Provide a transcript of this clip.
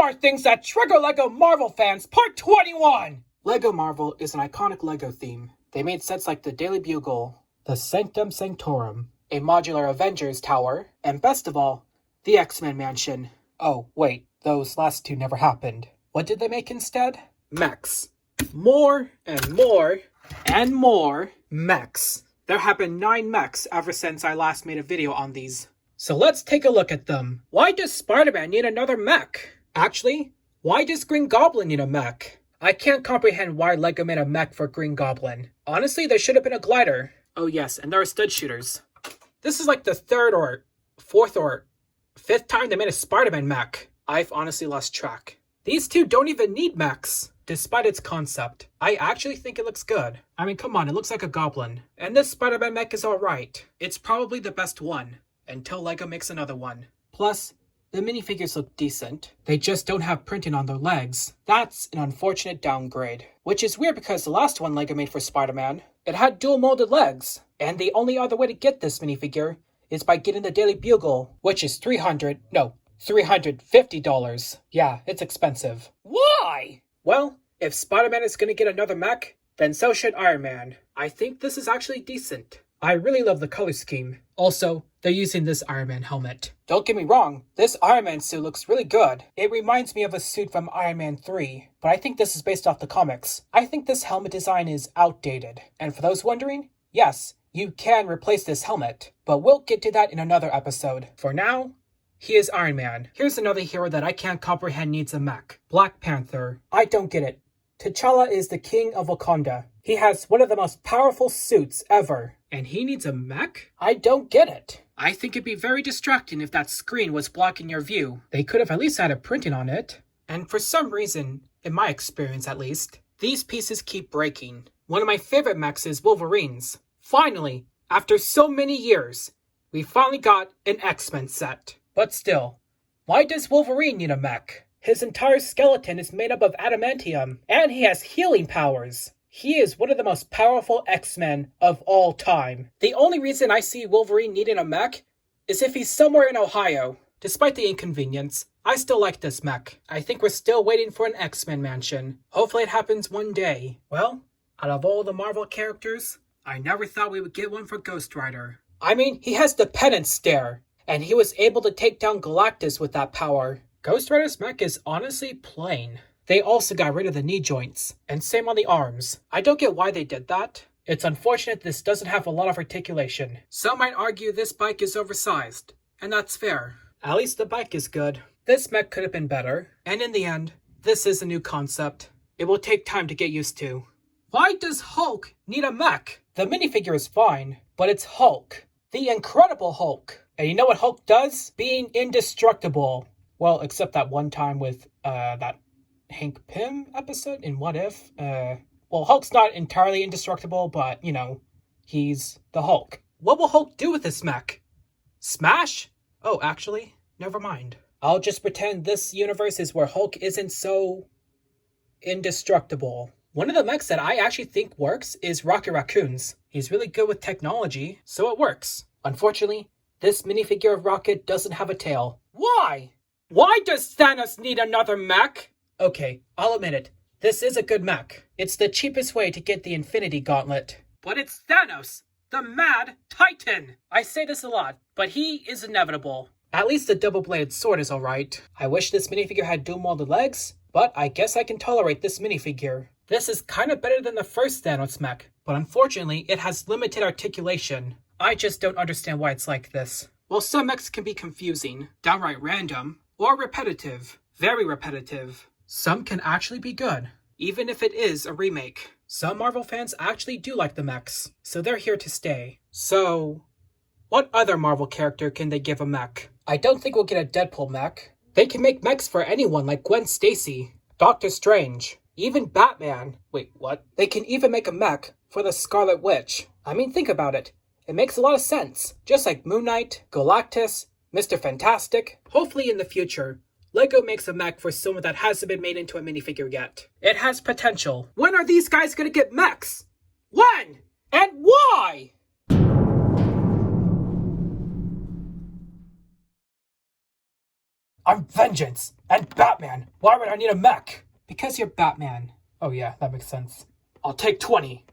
More things that trigger LEGO Marvel fans, part 21! LEGO Marvel is an iconic LEGO theme. They made sets like the Daily Bugle, the Sanctum Sanctorum, a modular Avengers tower, and best of all, the X-Men mansion. Oh, wait, those last two never happened. What did they make instead? Mechs. More and more and more mechs. There have been 9 mechs ever since I last made a video on these. So let's take a look at them. Why does Spider-Man need another mech? Actually, why does Green Goblin need a mech? I can't comprehend why LEGO made a mech for Green Goblin. Honestly, there should have been a glider. Oh yes, and there are stud shooters. This is like the 3rd or 4th or 5th time they made a Spider-Man mech. I've honestly lost track. These two don't even need mechs. Despite its concept, I actually think it looks good. I mean, come on, it looks like a goblin. And this Spider-Man mech is alright. It's probably the best one, until LEGO makes another one. Plus, the minifigures look decent. They just don't have printing on their legs. That's an unfortunate downgrade. Which is weird because the last one LEGO made for Spider-Man, it had dual molded legs. And the only other way to get this minifigure is by getting the Daily Bugle, which is $350. Yeah, it's expensive. Why? Well, if Spider-Man is going to get another mech, then so should Iron Man. I think this is actually decent. I really love the color scheme. Also, they're using this Iron Man helmet. Don't get me wrong, this Iron Man suit looks really good. It reminds me of a suit from Iron Man 3, but I think this is based off the comics. I think this helmet design is outdated. And for those wondering, yes, you can replace this helmet, but we'll get to that in another episode. For now, he is Iron Man. Here's another hero that I can't comprehend needs a mech. Black Panther. I don't get it. T'Challa is the king of Wakanda. He has one of the most powerful suits ever. And he needs a mech? I don't get it. I think it'd be very distracting if that screen was blocking your view. They could have at least had a printing on it. And for some reason, in my experience at least, these pieces keep breaking. One of my favorite mechs is Wolverine's. Finally, after so many years, we finally got an X-Men set. But still, why does Wolverine need a mech? His entire skeleton is made up of adamantium, and he has healing powers. He is one of the most powerful X-Men of all time. The only reason I see Wolverine needing a mech is if he's somewhere in Ohio. Despite the inconvenience, I still like this mech. I think we're still waiting for an X-Men mansion. Hopefully it happens one day. Well, out of all the Marvel characters, I never thought we would get one for Ghost Rider. I mean, he has the penance stare, and he was able to take down Galactus with that power. Ghost Rider's mech is honestly plain. They also got rid of the knee joints, and same on the arms. I don't get why they did that. It's unfortunate this doesn't have a lot of articulation. Some might argue this bike is oversized, and that's fair. At least the bike is good. This mech could have been better, and in the end, this is a new concept. It will take time to get used to. Why does Hulk need a mech? The minifigure is fine, but it's Hulk. The Incredible Hulk. And you know what Hulk does? Being indestructible. Well, except that one time with, that Hank Pym episode in What If? Well, Hulk's not entirely indestructible, but, you know, he's the Hulk. What will Hulk do with this mech? Smash? Oh, actually, never mind. I'll just pretend this universe is where Hulk isn't so indestructible. One of the mechs that I actually think works is Rocket Raccoon's. He's really good with technology, so it works. Unfortunately, this minifigure of Rocket doesn't have a tail. Why? Why does Thanos need another mech? Okay, I'll admit it. This is a good mech. It's the cheapest way to get the Infinity Gauntlet. But it's Thanos, the Mad Titan. I say this a lot, but he is inevitable. At least the double-bladed sword is alright. I wish this minifigure had dual-molded legs, but I guess I can tolerate this minifigure. This is kind of better than the first Thanos mech, but unfortunately it has limited articulation. I just don't understand why it's like this. Well, some mechs can be confusing, downright random, or repetitive. Very repetitive. Some can actually be good, even if it is a remake. Some Marvel fans actually do like the mechs, so they're here to stay. So, what other Marvel character can they give a mech? I don't think we'll get a Deadpool mech. They can make mechs for anyone like Gwen Stacy, Doctor Strange, even Batman. Wait, what? They can even make a mech for the Scarlet Witch. I mean, think about it. It makes a lot of sense. Just like Moon Knight, Galactus, Mr. Fantastic. Hopefully in the future, LEGO makes a mech for someone that hasn't been made into a minifigure yet. It has potential. When are these guys gonna get mechs? When? And why? I'm Vengeance and Batman. Why would I need a mech? Because you're Batman. Oh yeah, that makes sense. I'll take 20.